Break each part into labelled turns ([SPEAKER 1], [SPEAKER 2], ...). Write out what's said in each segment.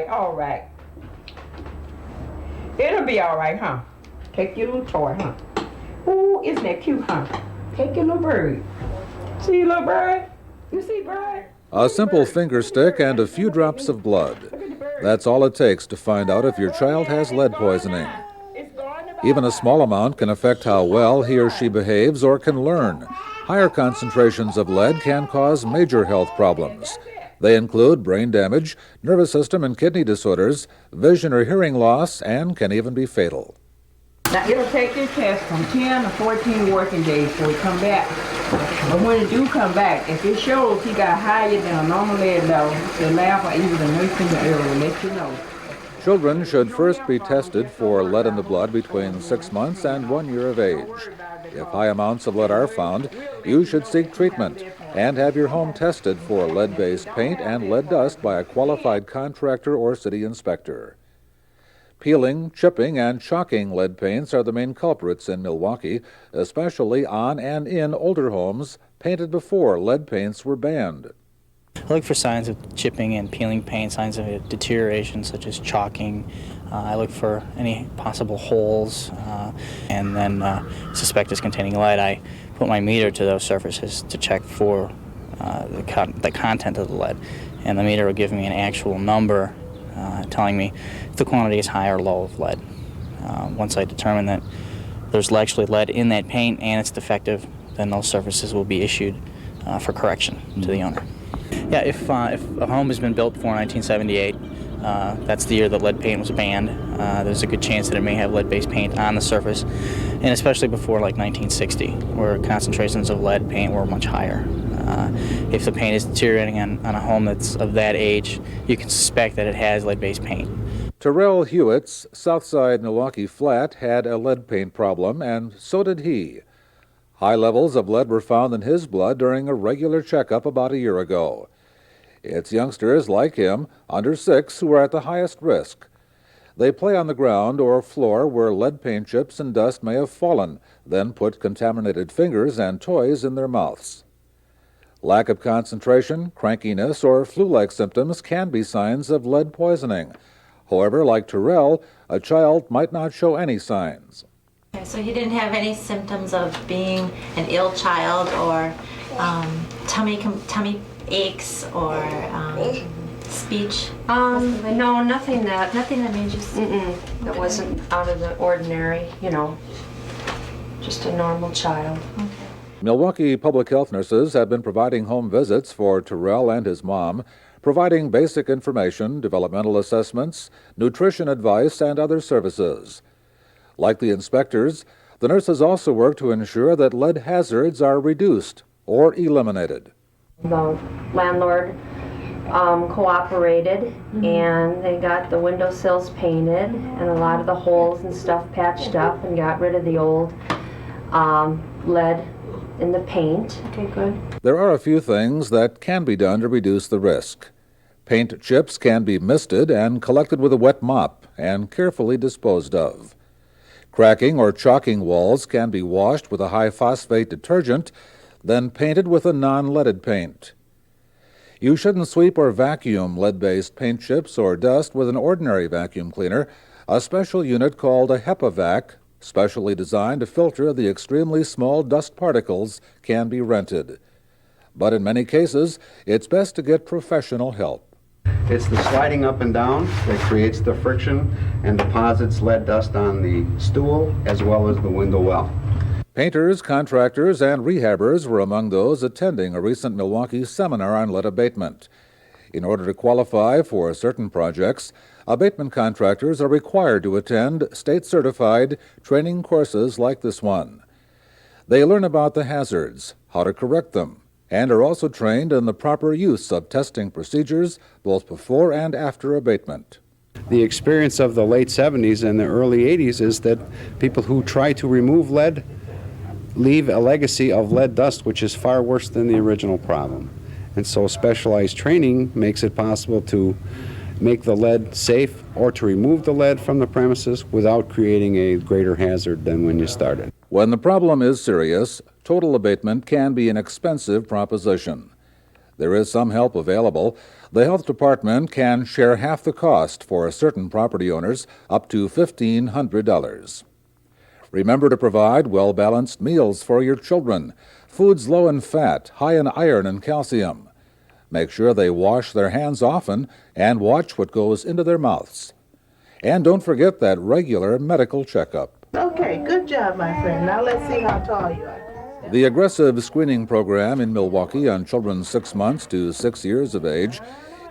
[SPEAKER 1] All right. It'll be all right, huh? Take your little toy, huh? Ooh, isn't that cute, huh? Take your little bird. See your little bird? You see bird?
[SPEAKER 2] A simple finger stick and a few drops of blood. That's all it takes to find out if your child has lead poisoning. Even a small amount can affect how well he or she behaves or can learn. Higher concentrations of lead can cause major health problems. They include brain damage, nervous system and kidney disorders, vision or hearing loss, and can even be fatal.
[SPEAKER 1] Now, it'll take this test from 10 to 14 working days before it come back. But when it do come back, if it shows he got higher than a normal lead level, the lab or even the nurse in the area will let you know.
[SPEAKER 2] Children should first be tested for lead in the blood between 6 months and 1 year of age. If high amounts of lead are found, you should seek treatment and have your home tested for lead-based paint and lead dust by a qualified contractor or city inspector. Peeling, chipping, and chalking lead paints are the main culprits in Milwaukee, especially on and in older homes painted before lead paints were banned.
[SPEAKER 3] I look for signs of chipping and peeling paint, signs of deterioration such as chalking. I look for any possible holes and then suspect it's containing lead. I put my meter to those surfaces to check for the content of the lead, and the meter will give me an actual number telling me if the quantity is high or low of lead. Once I determine that there's actually lead in that paint and it's defective, then those surfaces will be issued for correction to the owner. Yeah, if a home has been built before 1978, that's the year that lead paint was banned. There's a good chance that it may have lead-based paint on the surface, and especially before like 1960, where concentrations of lead paint were much higher. If the paint is deteriorating on a home that's of that age, you can suspect that it has lead-based paint.
[SPEAKER 2] Terrell Hewitt's Southside Milwaukee flat had a lead paint problem, and so did he. High levels of lead were found in his blood during a regular checkup about a year ago. It's youngsters like him, under 6, who are at the highest risk. They play on the ground or floor where lead paint chips and dust may have fallen, then put contaminated fingers and toys in their mouths. Lack of concentration, crankiness, or flu-like symptoms can be signs of lead poisoning. However, like Terrell, a child might not show any signs.
[SPEAKER 4] Okay, so he didn't have any symptoms of being an ill child or tummy aches or speech?
[SPEAKER 5] No, nothing that
[SPEAKER 4] made you
[SPEAKER 5] that wasn't out of the ordinary, just a normal child.
[SPEAKER 4] Okay.
[SPEAKER 2] Milwaukee public health nurses have been providing home visits for Terrell and his mom, providing basic information, developmental assessments, nutrition advice, and other services. Like the inspectors, the nurses also work to ensure that lead hazards are reduced or eliminated.
[SPEAKER 5] The landlord cooperated, and they got the windowsills painted and a lot of the holes and stuff patched up and got rid of the old lead in the paint.
[SPEAKER 4] Okay, good.
[SPEAKER 2] There are a few things that can be done to reduce the risk. Paint chips can be misted and collected with a wet mop and carefully disposed of. Cracking or chalking walls can be washed with a high phosphate detergent, then painted with a non-leaded paint. You shouldn't sweep or vacuum lead-based paint chips or dust with an ordinary vacuum cleaner. A special unit called a HEPA-Vac, specially designed to filter the extremely small dust particles, can be rented. But in many cases, it's best to get professional help.
[SPEAKER 6] It's the sliding up and down that creates the friction and deposits lead dust on the stool as well as the window well.
[SPEAKER 2] Painters, contractors, and rehabbers were among those attending a recent Milwaukee seminar on lead abatement. In order to qualify for certain projects, abatement contractors are required to attend state-certified training courses like this one. They learn about the hazards, how to correct them, and are also trained in the proper use of testing procedures both before and after abatement.
[SPEAKER 6] The experience of the late 70s and the early 80s is that people who try to remove lead leave a legacy of lead dust, which is far worse than the original problem. And so specialized training makes it possible to make the lead safe or to remove the lead from the premises without creating a greater hazard than when you started.
[SPEAKER 2] When the problem is serious, total abatement can be an expensive proposition. There is some help available. The health department can share half the cost for certain property owners, up to $1,500. Remember to provide well-balanced meals for your children, foods low in fat, high in iron and calcium. Make sure they wash their hands often and watch what goes into their mouths. And don't forget that regular medical checkup.
[SPEAKER 7] Okay, good job, my friend. Now let's see how tall you are.
[SPEAKER 2] The aggressive screening program in Milwaukee on children 6 months to 6 years of age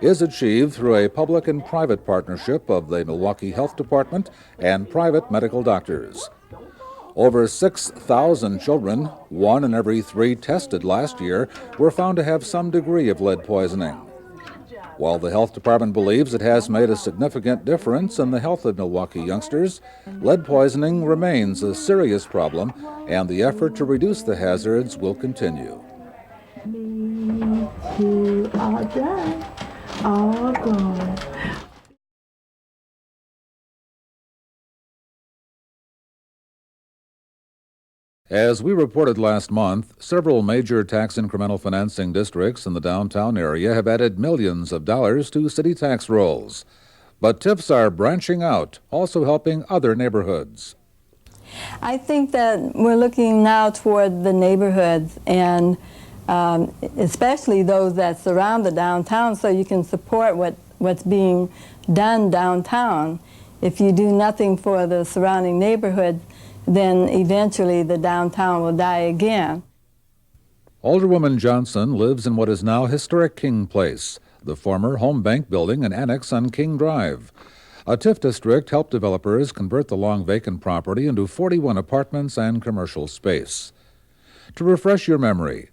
[SPEAKER 2] is achieved through a public and private partnership of the Milwaukee Health Department and private medical doctors. Over 6,000 children, 1 in every 3 tested last year, were found to have some degree of lead poisoning. While the health department believes it has made a significant difference in the health of Milwaukee youngsters, lead poisoning remains a serious problem, and the effort to reduce the hazards will continue.
[SPEAKER 7] Me too, all done, all gone.
[SPEAKER 2] As we reported last month, several major tax incremental financing districts in the downtown area have added millions of dollars to city tax rolls. But TIFs are branching out, also helping other neighborhoods.
[SPEAKER 8] I think that we're looking now toward the neighborhoods and especially those that surround the downtown, so you can support what's being done downtown. If you do nothing for the surrounding neighborhoods, then eventually the downtown will die again.
[SPEAKER 2] Alderwoman Johnson lives in what is now historic King Place, the former Home Bank building and annex on King Drive. A TIF district helped developers convert the long vacant property into 41 apartments and commercial space. To refresh your memory,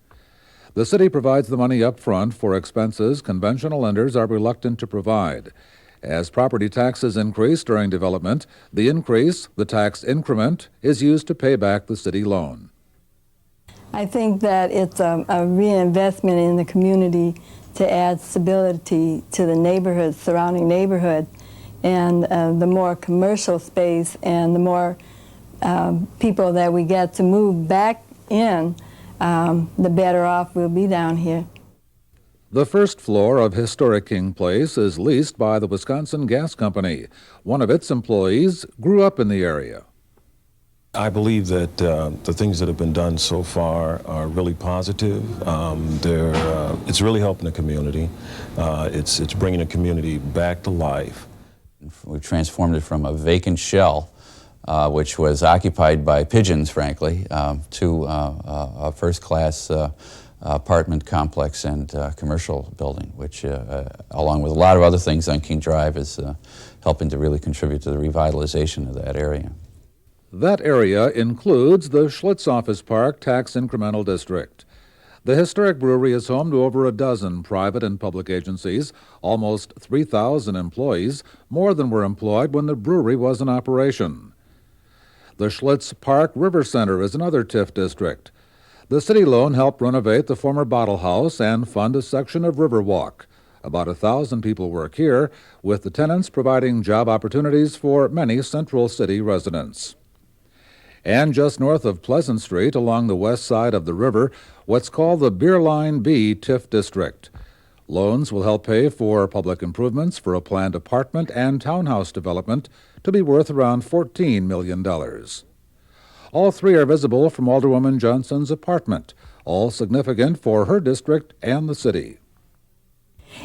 [SPEAKER 2] the city provides the money up front for expenses conventional lenders are reluctant to provide. As property taxes increase during development, the increase, the tax increment, is used to pay back the city loan.
[SPEAKER 8] I think that it's a reinvestment in the community to add stability to the neighborhoods, surrounding neighborhoods, and the more commercial space and the more people that we get to move back in, the better off we'll be down here.
[SPEAKER 2] The first floor of historic King Place is leased by the Wisconsin Gas Company. One of its employees grew up in the area.
[SPEAKER 9] I believe that the things that have been done so far are really positive. It's really helping the community. It's bringing the community back to life.
[SPEAKER 10] We transformed it from a vacant shell, which was occupied by pigeons, frankly, to a first-class apartment complex and commercial building, which, along with a lot of other things on King Drive, is helping to really contribute to the revitalization of that area.
[SPEAKER 2] That area includes the Schlitz Office Park Tax Incremental District. The historic brewery is home to over a dozen private and public agencies, almost 3,000 employees, more than were employed when the brewery was in operation. The Schlitz Park River Center is another TIF district. The city loan helped renovate the former bottle house and fund a section of Riverwalk. About 1,000 people work here, with the tenants providing job opportunities for many Central City residents. And just north of Pleasant Street, along the west side of the river, what's called the Beer Line B TIF District. Loans will help pay for public improvements for a planned apartment and townhouse development to be worth around $14 million. All three are visible from Alderwoman Johnson's apartment, all significant for her district and the city.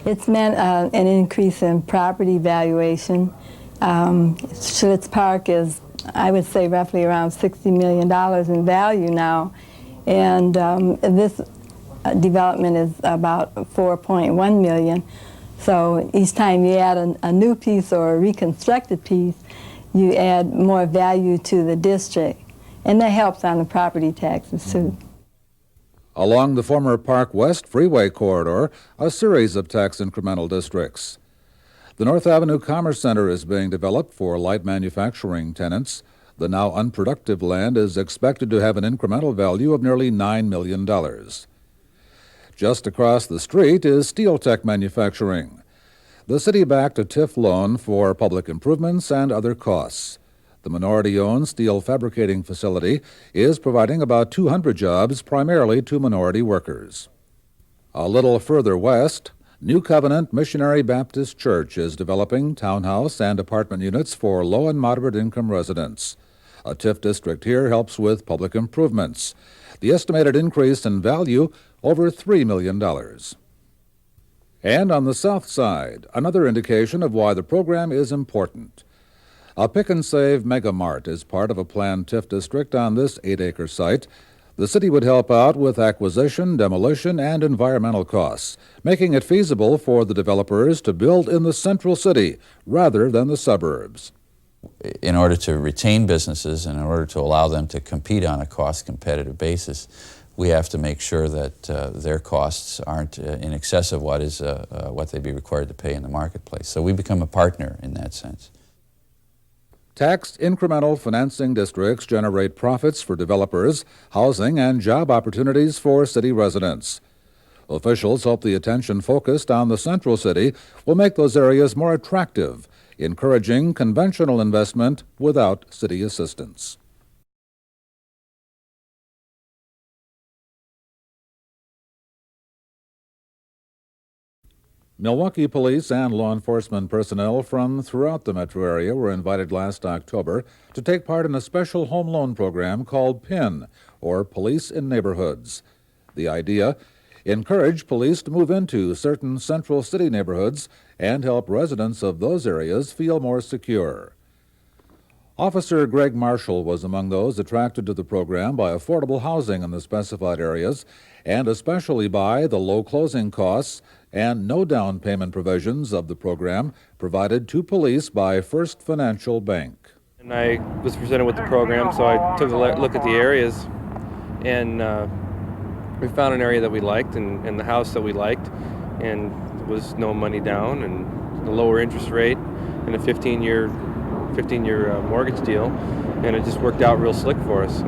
[SPEAKER 8] It's meant an increase in property valuation. Schlitz Park is, I would say, roughly around $60 million in value now, and this development is about $4.1 million. So each time you add a new piece or a reconstructed piece, you add more value to the district, and that helps on the property taxes too.
[SPEAKER 2] Along the former Park West Freeway corridor, a series of tax incremental districts. The North Avenue Commerce Center is being developed for light manufacturing tenants. The now unproductive land is expected to have an incremental value of nearly $9 million. Just across the street is Steel Tech Manufacturing. The city backed a TIF loan for public improvements and other costs. The minority-owned steel fabricating facility is providing about 200 jobs, primarily to minority workers. A little further west, New Covenant Missionary Baptist Church is developing townhouse and apartment units for low and moderate income residents. A TIF district here helps with public improvements. The estimated increase in value, over $3 million. And on the south side, another indication of why the program is important. A Pick and Save Mega Mart is part of a planned TIF district on this 8-acre site. The city would help out with acquisition, demolition, and environmental costs, making it feasible for the developers to build in the central city rather than the suburbs.
[SPEAKER 10] In order to retain businesses and in order to allow them to compete on a cost-competitive basis, we have to make sure that their costs aren't in excess of what they'd be required to pay in the marketplace. So we become a partner in that sense.
[SPEAKER 2] Taxed incremental financing districts generate profits for developers, housing, and job opportunities for city residents. Officials hope the attention focused on the central city will make those areas more attractive, encouraging conventional investment without city assistance. Milwaukee police and law enforcement personnel from throughout the metro area were invited last October to take part in a special home loan program called PIN, or Police in Neighborhoods. The idea: encourage police to move into certain central city neighborhoods and help residents of those areas feel more secure. Officer Greg Marshall was among those attracted to the program by affordable housing in the specified areas, and especially by the low closing costs and no down payment provisions of the program provided to police by First Financial Bank.
[SPEAKER 11] And I was presented with the program, so I took a look at the areas, and we found an area that we liked and the house that we liked, and there was no money down and a lower interest rate and a 15-year mortgage deal, and it just worked out real slick for us.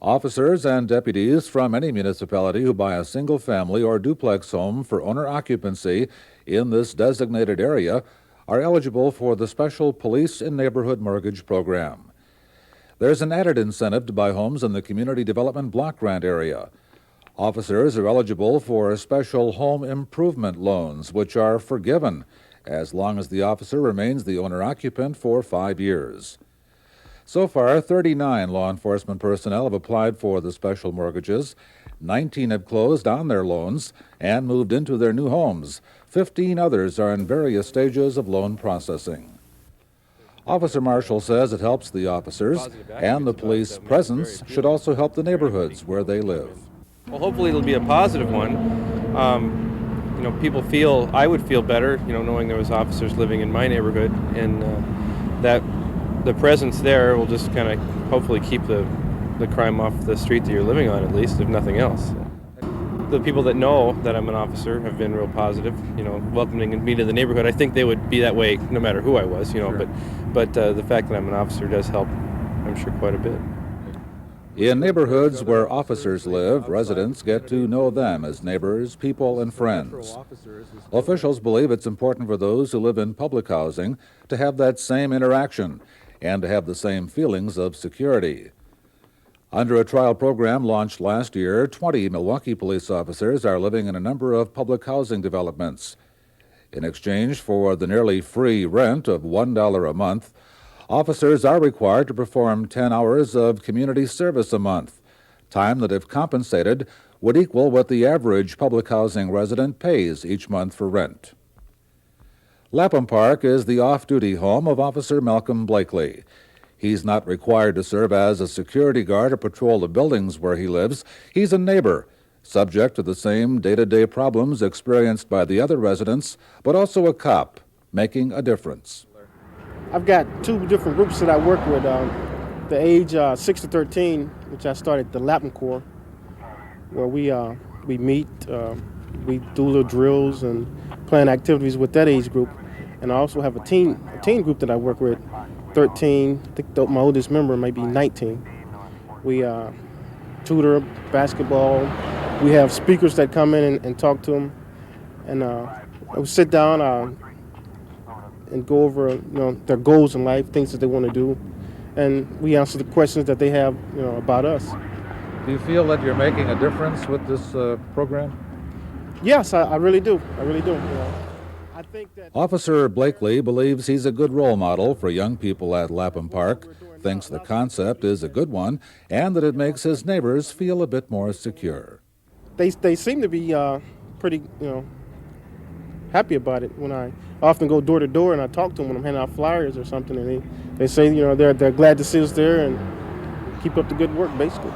[SPEAKER 2] Officers and deputies from any municipality who buy a single-family or duplex home for owner occupancy in this designated area are eligible for the special Police in Neighborhood Mortgage Program. There's an added incentive to buy homes in the Community Development Block Grant area. Officers are eligible for special home improvement loans, which are forgiven as long as the officer remains the owner-occupant for 5 years. So far, 39 law enforcement personnel have applied for the special mortgages. 19 have closed on their loans and moved into their new homes. 15 others are in various stages of loan processing. Officer Marshall says it helps the officers, and the police presence should also help the neighborhoods where they live.
[SPEAKER 11] Well, hopefully it'll be a positive one. I would feel better, knowing there was officers living in my neighborhood, and that the presence there will just kind of hopefully keep the crime off the street that you're living on, at least, if nothing else. The people that know that I'm an officer have been real positive, welcoming me to the neighborhood. I think they would be that way no matter who I was, sure. But the fact that I'm an officer does help, I'm sure, quite a bit.
[SPEAKER 2] In neighborhoods where officers live, residents get to know them as neighbors, people, and friends. Officials believe it's important for those who live in public housing to have that same interaction and to have the same feelings of security. Under a trial program launched last year, 20 Milwaukee police officers are living in a number of public housing developments. In exchange for the nearly free rent of $1 a month, officers are required to perform 10 hours of community service a month, time that, if compensated, would equal what the average public housing resident pays each month for rent. Lapham Park is the off-duty home of Officer Malcolm Blakely. He's not required to serve as a security guard or patrol the buildings where he lives. He's a neighbor, subject to the same day-to-day problems experienced by the other residents, but also a cop, making a difference.
[SPEAKER 12] I've got 2 different groups that I work with. The age 6 to 13, which I started the Lapham Corps, where we meet, we do little drills and plan activities with that age group. And I also have a teen group that I work with, 13. I think my oldest member might be 19. We tutor basketball. We have speakers that come in and talk to them, and we sit down and go over their goals in life, things that they want to do, and we answer the questions that they have about us.
[SPEAKER 2] Do you feel that you're making a difference with this program?
[SPEAKER 12] Yes, I really do. I really do. I think that
[SPEAKER 2] Officer Blakely believes he's a good role model for young people at Lapham Park, thinks the concept is a good one, and that it makes his neighbors feel a bit more secure.
[SPEAKER 12] They seem to be pretty happy about it. When I often go door to door and I talk to them when I'm handing out flyers or something, and they say they're glad to see us there and keep up the good work, basically.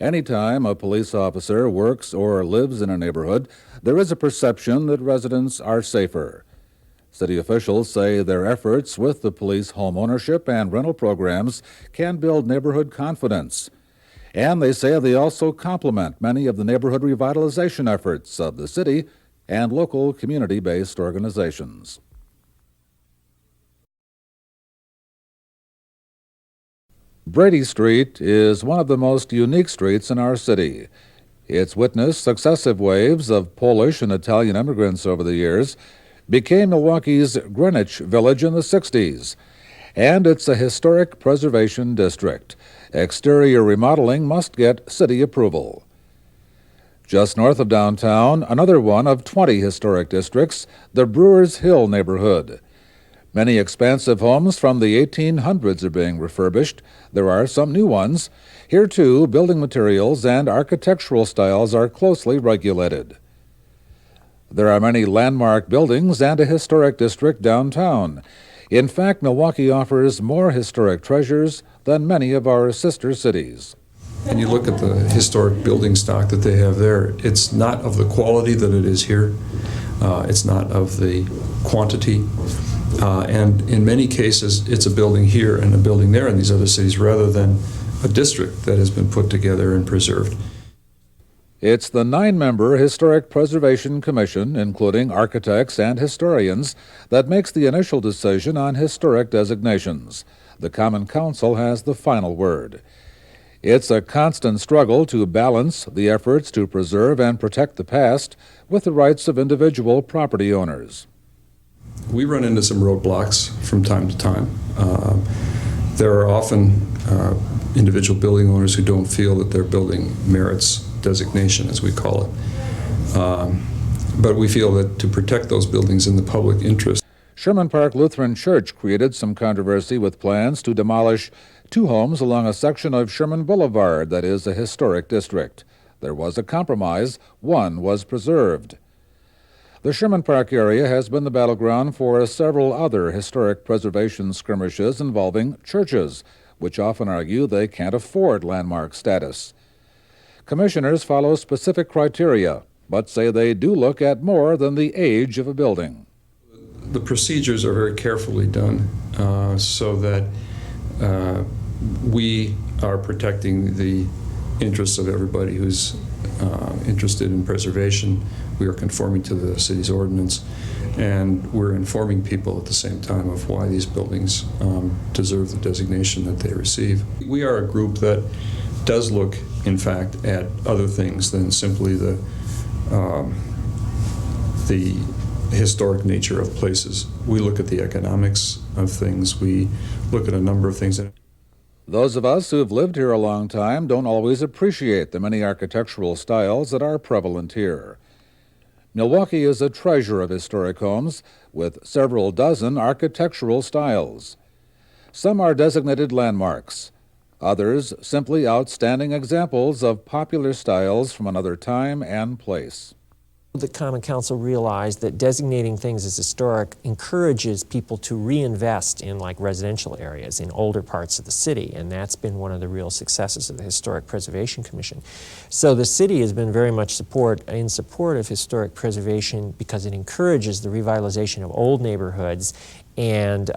[SPEAKER 2] Anytime a police officer works or lives in a neighborhood, there is a perception that residents are safer. City officials say their efforts with the police home ownership and rental programs can build neighborhood confidence. And they say they also complement many of the neighborhood revitalization efforts of the city and local community-based organizations. Brady Street is one of the most unique streets in our city. It's witnessed successive waves of Polish and Italian immigrants over the years, became Milwaukee's Greenwich Village in the 60s, and it's a historic preservation district. Exterior remodeling must get city approval. Just north of downtown, another one of 20 historic districts, the Brewers Hill neighborhood. Many expansive homes from the 1800s are being refurbished. There are some new ones. Here, too, building materials and architectural styles are closely regulated. There are many landmark buildings and a historic district downtown. In fact, Milwaukee offers more historic treasures than many of our sister cities.
[SPEAKER 13] And you look at the historic building stock that they have there, it's not of the quality that it is here. It's not of the quantity. And in many cases, it's a building here and a building there in these other cities rather than a district that has been put together and preserved.
[SPEAKER 2] It's the 9-member Historic Preservation Commission, including architects and historians, that makes the initial decision on historic designations. The Common Council has the final word. It's a constant struggle to balance the efforts to preserve and protect the past with the rights of individual property owners.
[SPEAKER 13] We run into some roadblocks from time to time. There are often individual building owners who don't feel that their building merits designation, as we call it. But we feel that to protect those buildings in the public interest.
[SPEAKER 2] Sherman Park Lutheran Church created some controversy with plans to demolish 2 homes along a section of Sherman Boulevard that is a historic district. There was a compromise. One was preserved. The Sherman Park area has been the battleground for several other historic preservation skirmishes involving churches, which often argue they can't afford landmark status. Commissioners follow specific criteria, but say they do look at more than the age of a building.
[SPEAKER 13] The procedures are very carefully done so that we are protecting the interests of everybody who's interested in preservation. We are conforming to the city's ordinance, and we're informing people at the same time of why these buildings deserve the designation that they receive. We are a group that does look, in fact, at other things than simply the historic nature of places. We look at the economics of things. We look at a number of things.
[SPEAKER 2] Those of us who've lived here a long time don't always appreciate the many architectural styles that are prevalent here. Milwaukee is a treasure of historic homes with several dozen architectural styles. Some are designated landmarks, others simply outstanding examples of popular styles from another time and place.
[SPEAKER 14] The Common Council realized that designating things as historic encourages people to reinvest in residential areas in older parts of the city, and that's been one of the real successes of the Historic Preservation Commission. So the city has been very much in support of historic preservation because it encourages the revitalization of old neighborhoods and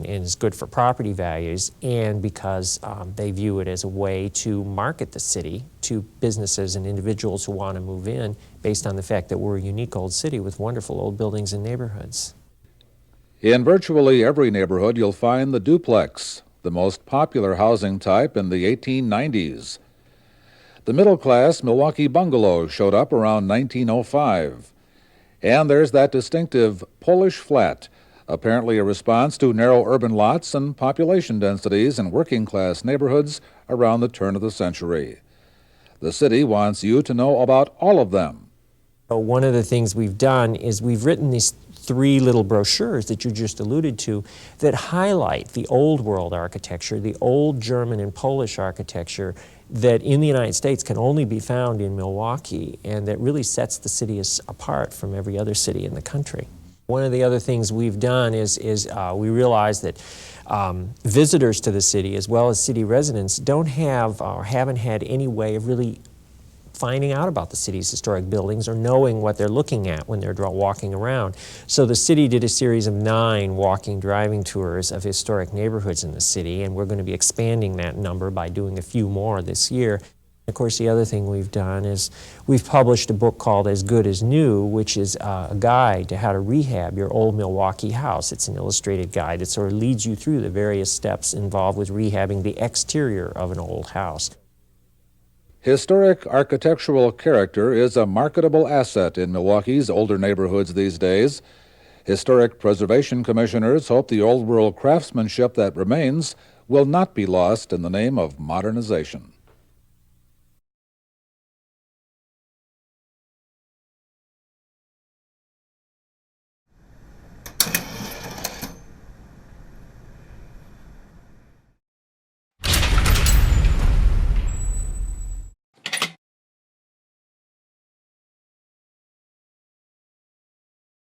[SPEAKER 14] is good for property values, and because they view it as a way to market the city to businesses and individuals who want to move in based on the fact that we're a unique old city with wonderful old buildings and neighborhoods.
[SPEAKER 2] In virtually every neighborhood, you'll find the duplex, the most popular housing type in the 1890s. The middle-class Milwaukee bungalow showed up around 1905. And there's that distinctive Polish flat, apparently a response to narrow urban lots and population densities in working-class neighborhoods around the turn of the century. The city wants you to know about all of them.
[SPEAKER 14] One of the things we've done is we've written these 3 little brochures that you just alluded to that highlight the old world architecture, the old German and Polish architecture that in the United States can only be found in Milwaukee, and that really sets the city apart from every other city in the country. One of the other things we've done is we realize that visitors to the city, as well as city residents, don't have or haven't had any way of really finding out about the city's historic buildings or knowing what they're looking at when they're walking around. So the city did a series of 9 walking, driving tours of historic neighborhoods in the city, and we're going to be expanding that number by doing a few more this year. Of course, the other thing we've done is we've published a book called As Good as New, which is a guide to how to rehab your old Milwaukee house. It's an illustrated guide that sort of leads you through the various steps involved with rehabbing the exterior of an old house.
[SPEAKER 2] Historic architectural character is a marketable asset in Milwaukee's older neighborhoods these days. Historic preservation commissioners hope the old world craftsmanship that remains will not be lost in the name of modernization.